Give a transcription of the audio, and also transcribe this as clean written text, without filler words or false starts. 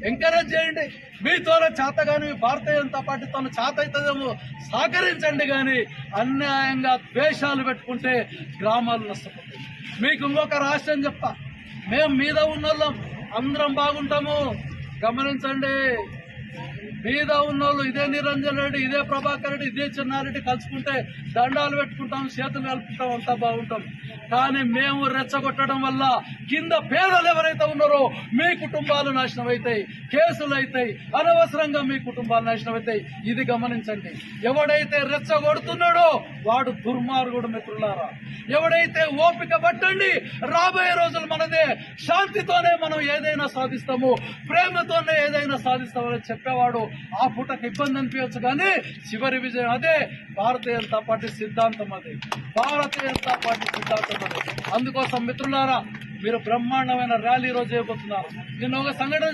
Encourage చేయండి. మీతోనే చేతగాని భారతీయ జనతా పార్టీతో చేత అవుతుందేమో సహకరించండి. కానీ అన్యాయంగా ద్వేషాలు పెట్టుకుంటే గ్రామాలు నష్టపోతాయి. మీకు ఇంకొక రహస్యం చెప్తా, మేము మీద ఉన్నోళ్ళం అందరం బాగుంటాము. గమనించండి, మీద ఉన్నోళ్ళు ఇదే నిరంజన్ రెడ్డి, ఇదే ప్రభాకర్ రెడ్డి, ఇదే చిన్నారెడ్డి కలుసుకుంటే దండాలు పెట్టుకుంటాం, చేతులు కలుపుకుంటాం, అంతా బాగుంటాం. కానీ మేము రెచ్చగొట్టడం వల్ల కింద పేదలు ఎవరైతే ఉన్నారో మీ కుటుంబాలు నాశనం అవుతాయి, కేసులు అవుతాయి, అనవసరంగా మీ కుటుంబాలు నాశనం అవుతాయి. ఇది గమనించండి. ఎవడైతే రెచ్చగొడుతున్నాడో వాడు దుర్మార్గుడు మిత్రులారా. ఎవడైతే ఓపిక పట్టండి, రాబోయే రోజులు మనదే, శాంతితోనే మనం ఏదైనా సాధిస్తాము, ప్రేమతోనే ఏదైనా సాధిస్తామని చెప్పేవాడు ఆ పూటకు ఇబ్బంది అనిపించచ్చు, కానీ చివరి విజయం అదే. భారతీయ జనతా పార్టీ సిద్ధాంతం అదే, భారతీయ జనతా పార్టీ సిద్ధాంతం అదే. అందుకోసం మిత్రులారా, మీరు బ్రహ్మాండమైన ర్యాలీ రోజు చేయబోతున్నారు. నిన్న ఒక సంఘటన